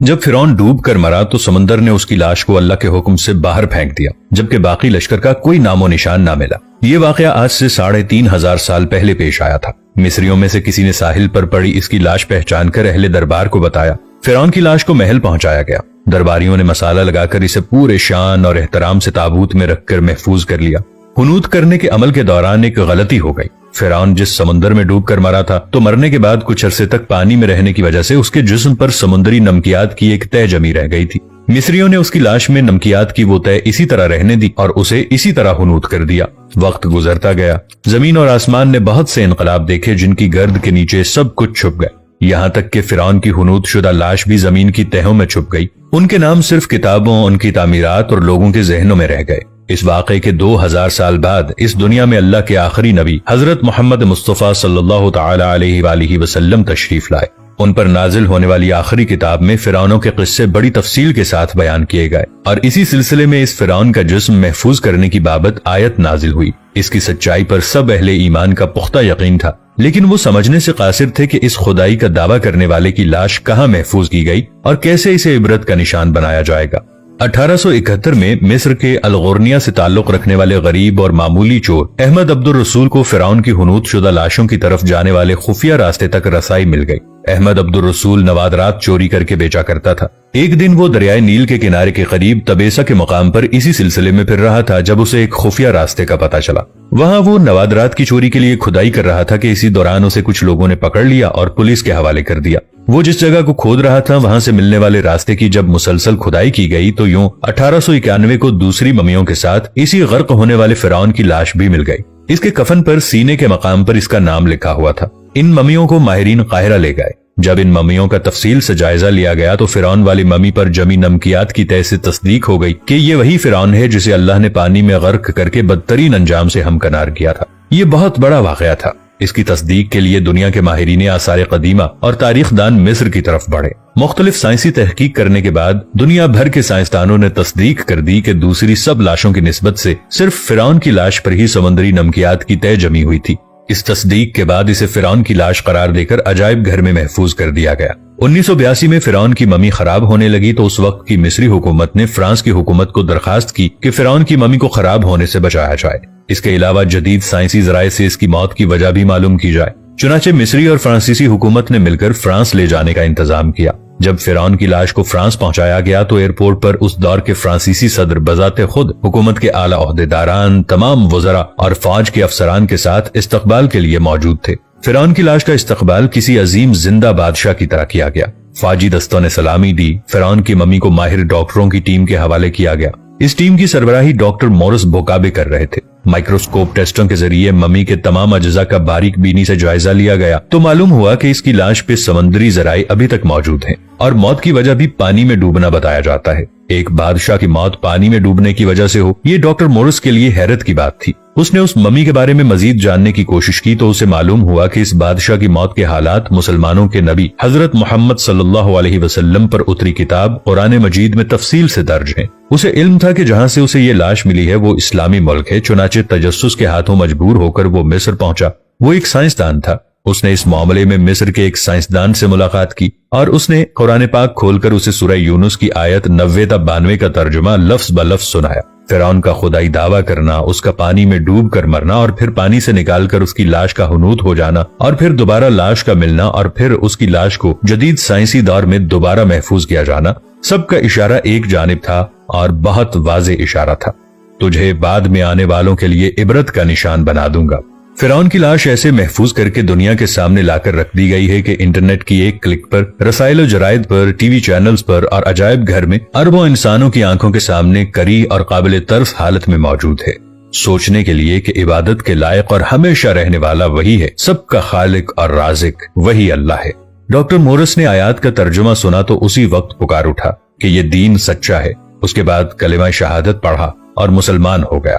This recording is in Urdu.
جب فرعون ڈوب کر مرا تو سمندر نے اس کی لاش کو اللہ کے حکم سے باہر پھینک دیا، جبکہ باقی لشکر کا کوئی نام و نشان نہ ملا۔ یہ واقعہ آج سے 3500 سال پہلے پیش آیا تھا۔ مصریوں میں سے کسی نے ساحل پر پڑی اس کی لاش پہچان کر اہل دربار کو بتایا۔ فرعون کی لاش کو محل پہنچایا گیا۔ درباریوں نے مسالہ لگا کر اسے پورے شان اور احترام سے تابوت میں رکھ کر محفوظ کر لیا۔ حنوط کرنے کے عمل کے دوران ایک غلطی ہو گئی۔ فرعون جس سمندر میں ڈوب کر مرا تھا تو مرنے کے بعد کچھ عرصے تک پانی میں رہنے کی وجہ سے اس کے جسم پر سمندری نمکیات کی ایک تہ جمی رہ گئی تھی۔ مصریوں نے اس کی لاش میں نمکیات کی وہ تہ اسی طرح رہنے دی اور اسے اسی طرح حنوط کر دیا۔ وقت گزرتا گیا، زمین اور آسمان نے بہت سے انقلاب دیکھے جن کی گرد کے نیچے سب کچھ چھپ گئے، یہاں تک کہ فرعون کی حنوط شدہ لاش بھی زمین کی تہوں میں چھپ گئی۔ ان کے نام صرف کتابوں، ان کی تعمیرات اور لوگوں کے ذہنوں میں رہ گئے۔ اس واقعے کے 2000 سال بعد اس دنیا میں اللہ کے آخری نبی حضرت محمد مصطفیٰ صلی اللہ تعالی علیہ وآلہ وسلم تشریف لائے۔ ان پر نازل ہونے والی آخری کتاب میں فرعونوں کے قصے بڑی تفصیل کے ساتھ بیان کیے گئے، اور اسی سلسلے میں اس فرعون کا جسم محفوظ کرنے کی بابت آیت نازل ہوئی۔ اس کی سچائی پر سب اہل ایمان کا پختہ یقین تھا، لیکن وہ سمجھنے سے قاصر تھے کہ اس خدائی کا دعویٰ کرنے والے کی لاش کہاں محفوظ کی گئی اور کیسے اسے عبرت کا نشان بنایا جائے گا۔ 1871 میں مصر کے الغورنیہ سے تعلق رکھنے والے غریب اور معمولی چور احمد عبد الرسول کو فرعون کی حنوط شدہ لاشوں کی طرف جانے والے خفیہ راستے تک رسائی مل گئی۔ احمد عبد الرسول نوادرات چوری کر کے بیچا کرتا تھا۔ ایک دن وہ دریائے نیل کے کنارے کے قریب تبیسا کے مقام پر اسی سلسلے میں پھر رہا تھا جب اسے ایک خفیہ راستے کا پتہ چلا۔ وہاں وہ نوادرات کی چوری کے لیے کھدائی کر رہا تھا کہ اسی دوران اسے کچھ لوگوں نے پکڑ لیا اور پولیس کے حوالے کر دیا۔ وہ جس جگہ کو کھود رہا تھا وہاں سے ملنے والے راستے کی جب مسلسل کھدائی کی گئی تو یوں 1891 کو دوسری ممیوں کے ساتھ اسی غرق ہونے والے فرعون کی لاش بھی مل گئی۔ اس کے کفن پر سینے کے مقام پر اس کا نام لکھا ہوا تھا۔ ان ممیوں کو ماہرین قاہرہ لے گئے۔ جب ان ممیوں کا تفصیل سے جائزہ لیا گیا تو فرعون والی ممی پر جمی نمکیات کی تہ سے تصدیق ہو گئی کہ یہ وہی فرعون ہے جسے اللہ نے پانی میں غرق کر کے بدترین انجام سے ہمکنار کیا تھا۔ یہ بہت بڑا واقعہ تھا۔ اس کی تصدیق کے لیے دنیا کے ماہرین آثار قدیمہ اور تاریخ دان مصر کی طرف بڑھے۔ مختلف سائنسی تحقیق کرنے کے بعد دنیا بھر کے سائنسدانوں نے تصدیق کر دی کہ دوسری سب لاشوں کی نسبت سے صرف فرعون کی لاش پر ہی سمندری نمکیات کی تہ جمی ہوئی تھی۔ اس تصدیق کے بعد اسے فرعون کی لاش قرار دے کر عجائب گھر میں محفوظ کر دیا گیا۔ 1982 میں فرعون کی ممی خراب ہونے لگی تو اس وقت کی مصری حکومت نے فرانس کی حکومت کو درخواست کی کہ فرعون کی ممی کو خراب ہونے سے بچایا جائے۔ اس کے علاوہ جدید سائنسی ذرائع سے اس کی موت کی وجہ بھی معلوم کی جائے۔ چنانچہ مصری اور فرانسیسی حکومت نے مل کر فرانس لے جانے کا انتظام کیا۔ جب فرعون کی لاش کو فرانس پہنچایا گیا تو ایئرپورٹ پر اس دور کے فرانسیسی صدر بذات خود حکومت کے اعلیٰ عہدیداران، تمام وزراء اور فوج کے افسران کے ساتھ استقبال کے لیے موجود تھے۔ فرعون کی لاش کا استقبال کسی عظیم زندہ بادشاہ کی طرح کیا گیا۔ فوجی دستوں نے سلامی دی۔ فرعون کی ممی کو ماہر ڈاکٹروں کی ٹیم کے حوالے کیا گیا۔ اس ٹیم کی سربراہی ڈاکٹر مورس بوکابے کر رہے تھے۔ مائکروسکوپ ٹیسٹوں کے ذریعے ممی کے تمام اجزاء کا باریک بینی سے جائزہ لیا گیا تو معلوم ہوا کہ اس کی لاش پہ سمندری ذرائع ابھی تک موجود ہیں اور موت کی وجہ بھی پانی میں ڈوبنا بتایا جاتا ہے۔ ایک بادشاہ کی موت پانی میں ڈوبنے کی وجہ سے ہو، یہ ڈاکٹر مورس کے لیے حیرت کی بات تھی۔ اس نے اس ممی کے بارے میں مزید جاننے کی کوشش کی تو اسے معلوم ہوا کہ اس بادشاہ کی موت کے حالات مسلمانوں کے نبی حضرت محمد صلی اللہ علیہ وسلم پر اتری کتاب قرآن مجید میں تفصیل سے درج ہیں۔ اسے علم تھا کہ جہاں سے اسے یہ لاش ملی ہے وہ اسلامی ملک ہے، چنانچہ تجسس کے ہاتھوں مجبور ہو کر وہ مصر پہنچا۔ وہ ایک سائنسدان تھا۔ اس نے اس معاملے میں مصر کے ایک سائنسدان سے ملاقات کی اور اس نے قرآن پاک کھول کر اسے سورہ یونس کی آیت 90 تا 92 کا ترجمہ لفظ بلفظ سنایا۔ فرعون کا خدائی دعویٰ کرنا، اس کا پانی میں ڈوب کر مرنا اور پھر پانی سے نکال کر اس کی لاش کا حنوط ہو جانا اور پھر دوبارہ لاش کا ملنا اور پھر اس کی لاش کو جدید سائنسی دور میں دوبارہ محفوظ کیا جانا، سب کا اشارہ ایک جانب تھا اور بہت واضح اشارہ تھا۔ تجھے بعد میں آنے والوں کے لیے عبرت کا نشان بنا دوں گا۔ فرعون کی لاش ایسے محفوظ کر کے دنیا کے سامنے لا کر رکھ دی گئی ہے کہ انٹرنیٹ کی ایک کلک پر، رسائل و جرائد پر، ٹی وی چینلز پر اور عجائب گھر میں اربوں انسانوں کی آنکھوں کے سامنے کری اور قابل ترس حالت میں موجود ہے۔ سوچنے کے لیے کہ عبادت کے لائق اور ہمیشہ رہنے والا وہی ہے، سب کا خالق اور رازق وہی اللہ ہے۔ ڈاکٹر مورس نے آیات کا ترجمہ سنا تو اسی وقت پکار اٹھا کہ یہ دین سچا ہے۔ اس کے بعد کلمہ شہادت پڑھا اور مسلمان ہو گیا۔